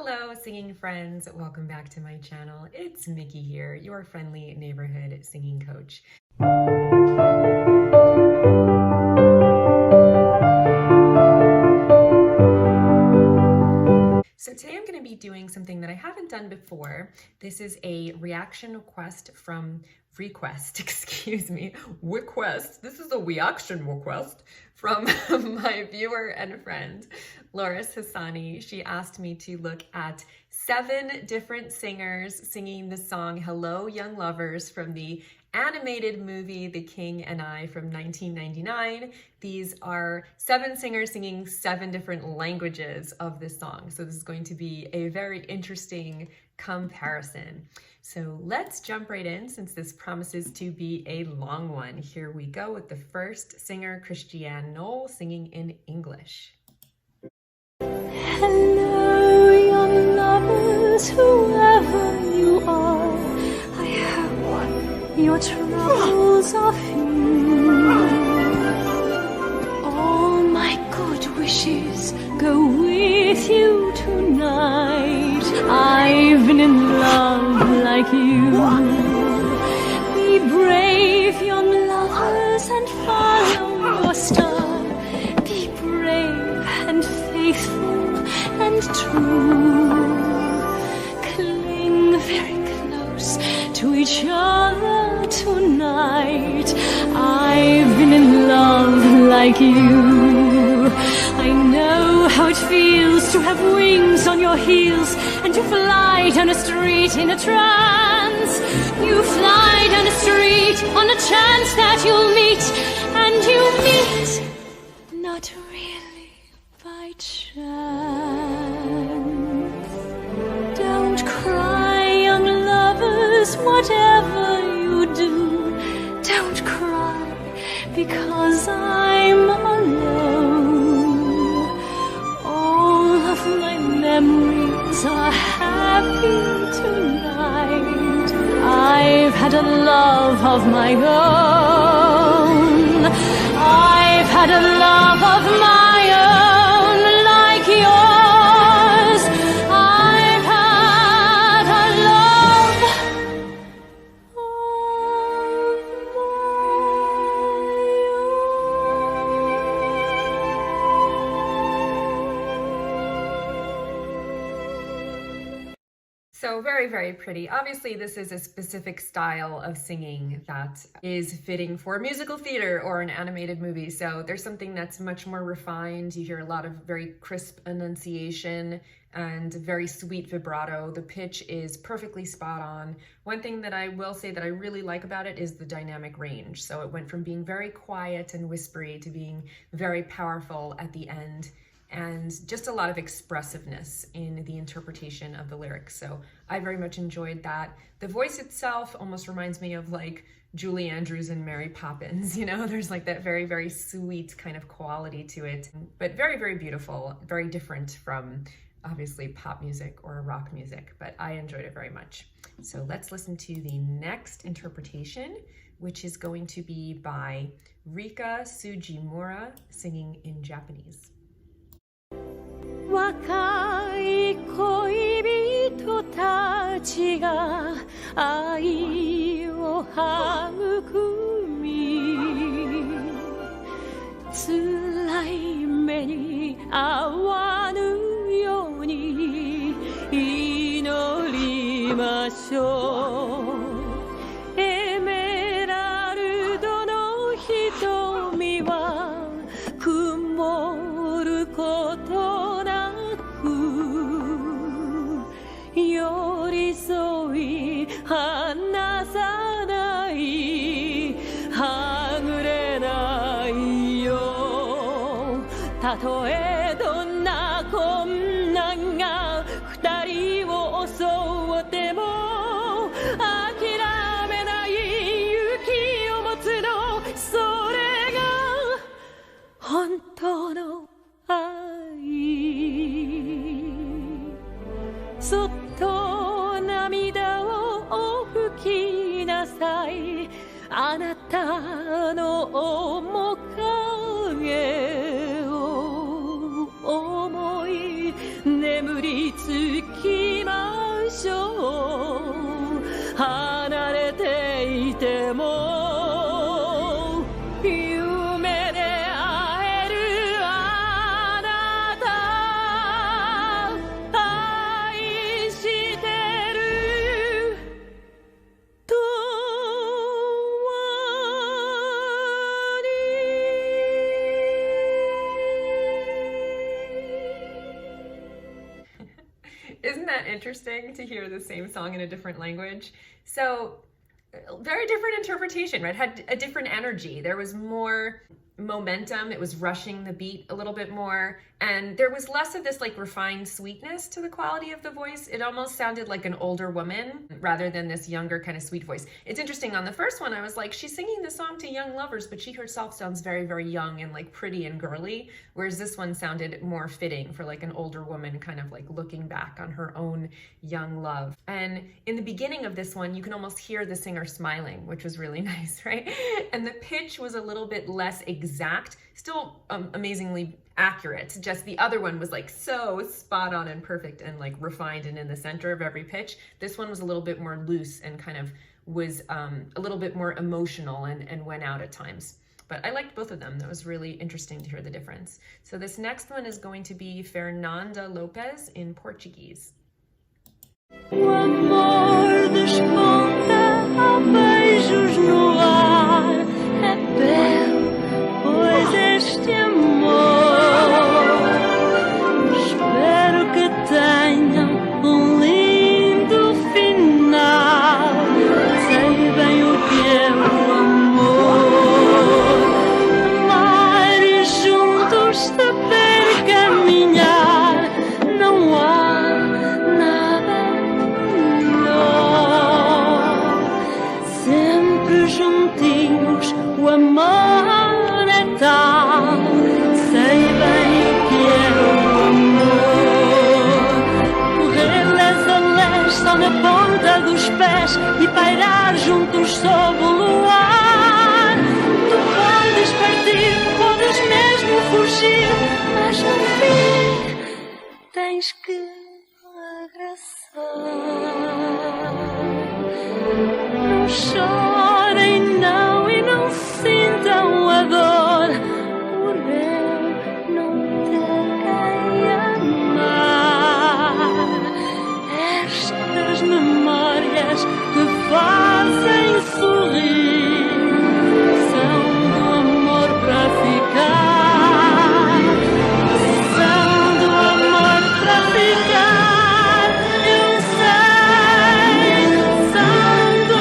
Hello, singing friends. Welcome back to my channel. It's Miki here, your friendly neighborhood singing coach. So today I'm going to be doing something that I haven't done before. This is a reaction request from excuse me, request. This is a reaction request from my viewer and friend, Larus Hassani. She asked me to look at 7 different singers singing the song Hello Young Lovers from the animated movie The King and I from 1999. These are 7 singers singing 7 different languages of this song. So this is going to be a very interesting comparison. So let's jump right in since this promises to be a long one. Here we go with the first singer, Christiane Noll, singing in English. Hello, young lovers, whoever you are, I hope your troubles are few. All my good wishes go with you tonight. I've been in love like you. Be brave, young lovers, and follow your star. Be brave and faithful and true. Cling very close to each other tonight. I've been in love like you. I know how it feels to have wings on your heels and to fly down a street in a trance. You fly down a street on a chance that you'll meet, and you meet not really by chance. Don't cry, young lovers, whatever you do. Don't cry because I'm alone. All of my memories are happy tonight. I've had a love of my own. I've had a love of my own like yours. I've had a love of my So very, very pretty. Obviously, this is a specific style of singing that is fitting for musical theater or an animated movie. So there's something that's much more refined. You hear a lot of very crisp enunciation and very sweet vibrato. The pitch is perfectly spot on. One thing that I will say that I really like about it is the dynamic range. So it went from being very quiet and whispery to being very powerful at the end, and just a lot of expressiveness in the interpretation of the lyrics. So I very much enjoyed that. The voice itself almost reminds me of like Julie Andrews and Mary Poppins, you know, there's like that very, very sweet kind of quality to it, but very, very beautiful, very different from obviously pop music or rock music, but I enjoyed it very much. So let's listen to the next interpretation, which is going to be by Rika Sugimura singing in Japanese. 若い恋人たちが愛を育み辛い目に遭わぬように祈りましょうエメラルドの瞳は曇ることなく寄り添い離さないはぐれないよたとえどんな困難が二人を襲っても諦めない勇気を持つのそれが本当のそっと涙を拭きなさいあなたの面影を思い眠りつき Isn't that interesting to hear the same song in a different language? So, very different interpretation, right? Had a different energy. There was more momentum. It was rushing the beat a little bit more. And there was less of this like refined sweetness to the quality of the voice. It almost sounded like an older woman rather than this younger kind of sweet voice. It's interesting, on the first one, I was like, she's singing the song to young lovers, but she herself sounds very, very young and like pretty and girly. Whereas this one sounded more fitting for like an older woman kind of like looking back on her own young love. And in the beginning of this one, you can almost hear the singer smiling, which was really nice, right? And the pitch was a little bit less exact, still amazingly accurate. Just the other one was like so spot on and perfect and like refined and in the center of every pitch. This one was a little bit more loose and kind of was a little bit more emotional and went out at times. But I liked both of them. That was really interesting to hear the difference. So this next one is going to be Fernanda Lopes in Portuguese. O amor desponta a beijos no ar, é belo, pois este amor. Espero que tenham lindo final. Sei bem o que é o amor. Amar e juntos saber caminhar. Não há nada melhor. Sempre juntinhos, o amor é tal. Sei bem o que é o amor. Correr les a les só na ponta dos pés e pairar juntos sob o luar. Tu podes partir, podes mesmo fugir, mas no fim tens que regressar. Não chorem não e não sintam a dor, por eu não ter quem amar. Estas memórias que fazem sorrir são do amor para ficar. São do amor para ficar. Eu sei, são do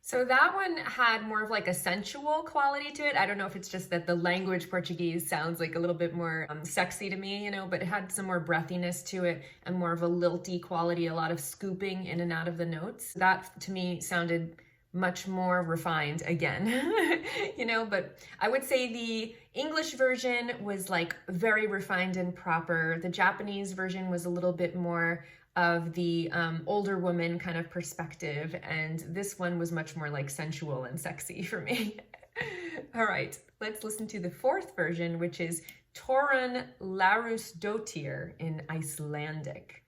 So that one had more of like a sensual quality to it. I don't know if it's just that the language Portuguese sounds like a little bit more sexy to me, you know, but it had some more breathiness to it and more of a lilty quality, a lot of scooping in and out of the notes. That to me sounded much more refined again, you know, but I would say the English version was like very refined and proper. The Japanese version was a little bit more of the older woman kind of perspective, and this one was much more like sensual and sexy for me. All right, let's listen to the fourth version, which is Thorunn Larusdottir in Icelandic.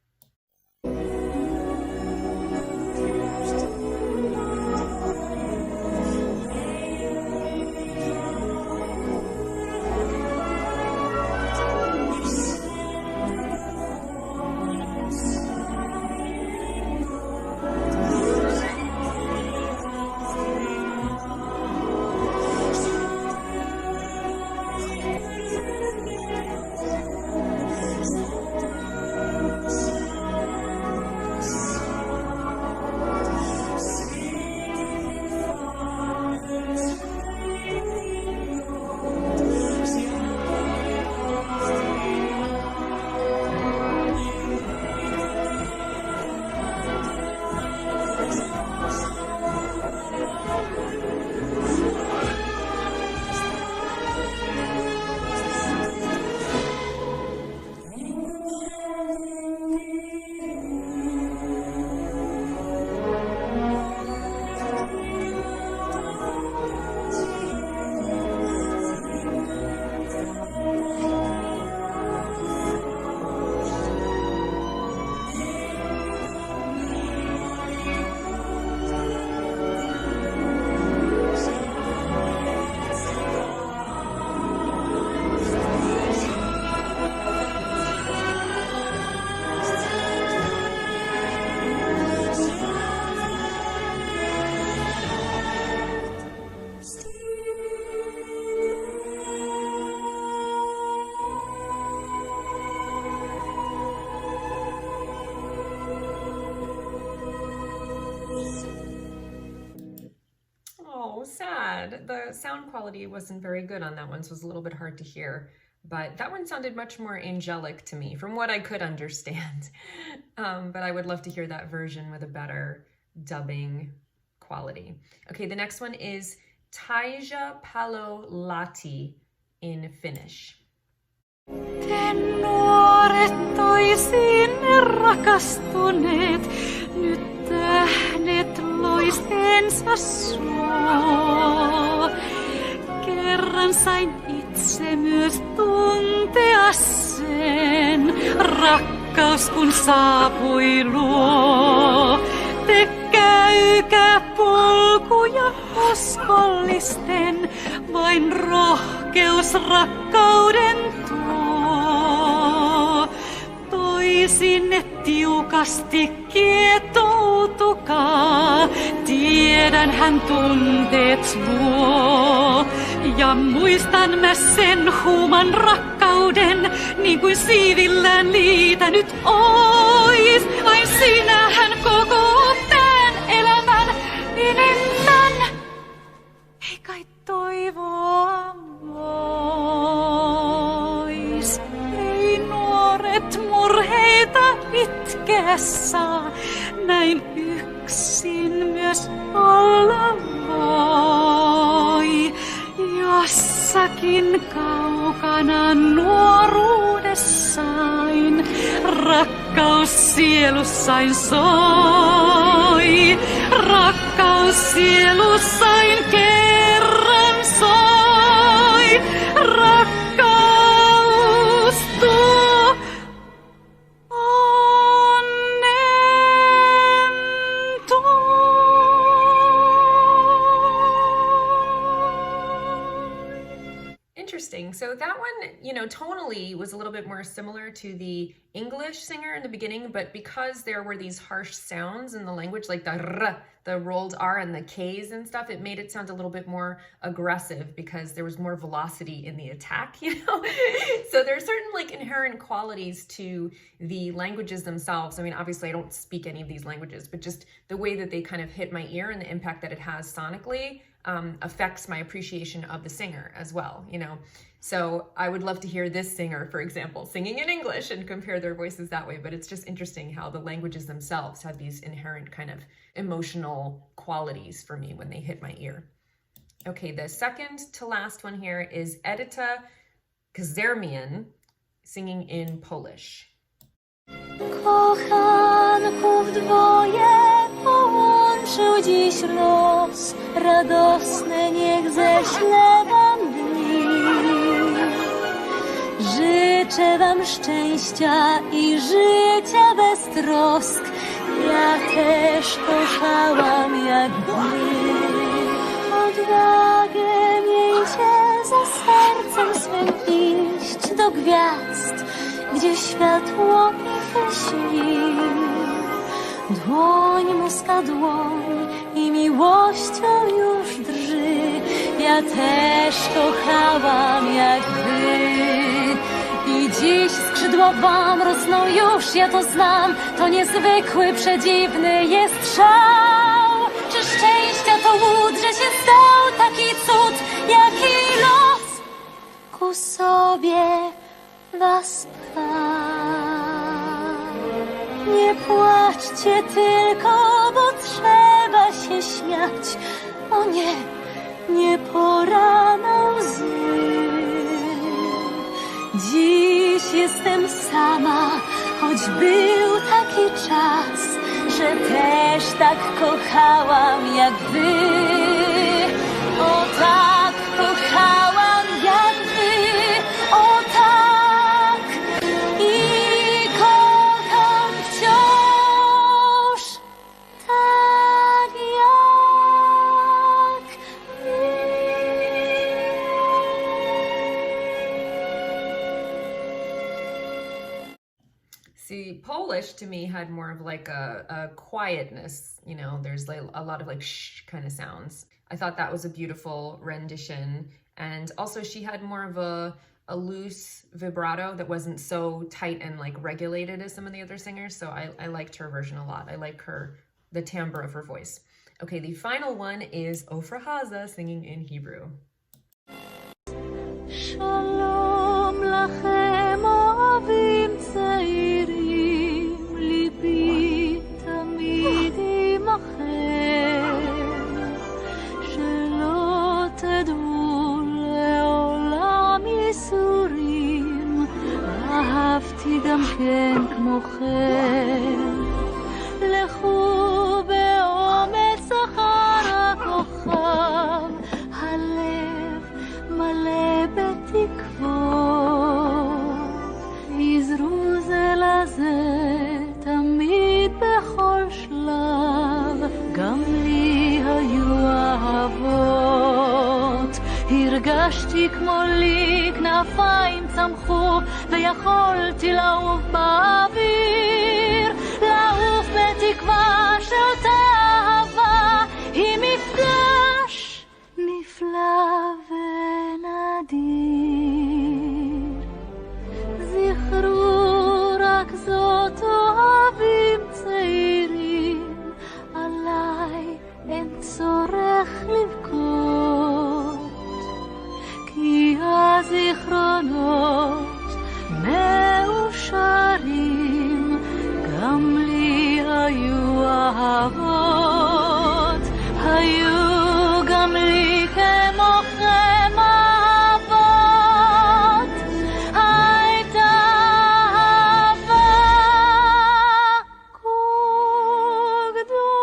sound quality wasn't very good on that one, so it was a little bit hard to hear. But that one sounded much more angelic to me, from what I could understand. But I would love to hear that version with a better dubbing quality. Okay, the next one is Teija Palolahti in Finnish. Te nuoret toisiin rakastuneet, nyt tähdet loistensa suo. Kerran sain itse myös tuntea sen, rakkaus kun saapui luo. Te käykää polkuja uskollisten, vain rohkeus rakkauden tuo. Toisinne tiukasti kietoutukaa, tiedän hän tunteet luo. Ja muistan mä sen huuman rakkauden, niin kuin siivillään liitänyt ois. Vain sinähän koko tän elämän enemmän. Ei kai toivoa vois. Ei nuoret murheita itkeä saa. Näin yksin myös olla voi. Jossakin kaukana nuoruudessain rakkaus sielussain soi. Rakkaus sielussain kerran soi. Rakkaus tuo Interesting. So that one, you know, tonally was a little bit more similar to the English singer in the beginning, but because there were these harsh sounds in the language, like the r, the rolled R and the K's and stuff, it made it sound a little bit more aggressive because there was more velocity in the attack, you know? So there are certain like inherent qualities to the languages themselves. I mean, obviously I don't speak any of these languages, but just the way that they kind of hit my ear and the impact that it has sonically affects my appreciation of the singer as well, you know? So I would love to hear this singer, for example, singing in English and compare their voices that way, but it's just interesting how the languages themselves have these inherent kind of emotional qualities for me when they hit my ear. Okay, the second to last one here is Edyta Krzemień singing in Polish. Kochanków dwoje połączył dziś los, radosne niech ześle wam dni. Życzę wam szczęścia i życia bez trosk, ja też kochałam jak wy. Odwagę miejcie za sercem swym iść do gwiazd, gdzie światło ich śni. Dłoń muska dłoń i miłością już drży. Ja też kochałam jak wy. I dziś skrzydła wam rosną już, ja to znam. To niezwykły, przedziwny jest szał. Czy szczęścia to łód, że się stał taki cud, jaki los ku sobie was pcha. Nie płaczcie tylko, bo trzeba się śmiać. O nie, nie pora na łzy. Dziś jestem sama, choć był taki czas, że też tak kochałam jak wy. O tak kochałam jak wy. O tak i kocham wciąż tak jak wy. See, Polish to me had more of like a quietness, you know, there's like a lot of like shh kind of sounds. I thought that was a beautiful rendition. And also she had more of a loose vibrato that wasn't so tight and like regulated as some of the other singers. So I liked her version a lot. I like the timbre of her voice. Okay, the final one is Ofra Haza singing in Hebrew. שלום לכם אוהבים צעירים, ליבי תמיד עמכם, שלא תדעו לעולם ייסורים, אהבתי גם כן כמוכם, לכו באומץ אחר הכוכב, הלב מלא בתקוות, יזרו זה לזה תמיד בכל שלב, גם לי היו אהבות, הרגשתי כמו לי כנפיים צמחו, ויכולתי לעוף באוויר, לעוף בתקווה שאותה אהבה היא מפגש נפלא ונדיר. זכרו רק זאת אוהבים צעירים, עליי אין צורך לבכות, כי הזיכרונות מאושרים, גם לי היו אהבות, היו גם לי כמוכם אהבות, הייתה אהבה כה גדולה.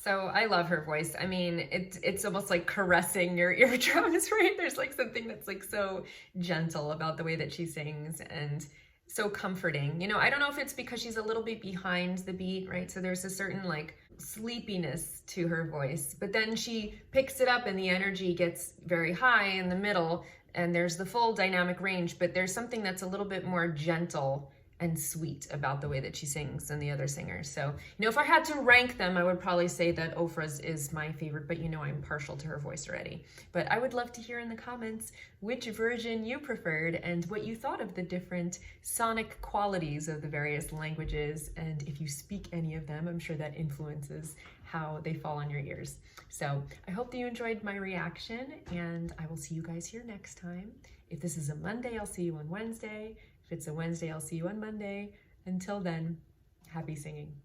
So I love her voice. I mean, it's almost like caressing your eardrums, right? There's like something that's like so gentle about the way that she sings and so comforting. You know, I don't know if it's because she's a little bit behind the beat, right? So there's a certain like sleepiness to her voice, but then she picks it up and the energy gets very high in the middle and there's the full dynamic range, but there's something that's a little bit more gentle and sweet about the way that she sings than the other singers. So, you know, if I had to rank them, I would probably say that Ofra's is my favorite, but you know I'm partial to her voice already. But I would love to hear in the comments which version you preferred and what you thought of the different sonic qualities of the various languages. And if you speak any of them, I'm sure that influences how they fall on your ears. So I hope that you enjoyed my reaction and I will see you guys here next time. If this is a Monday, I'll see you on Wednesday. If it's a Wednesday, I'll see you on Monday. Until then, happy singing.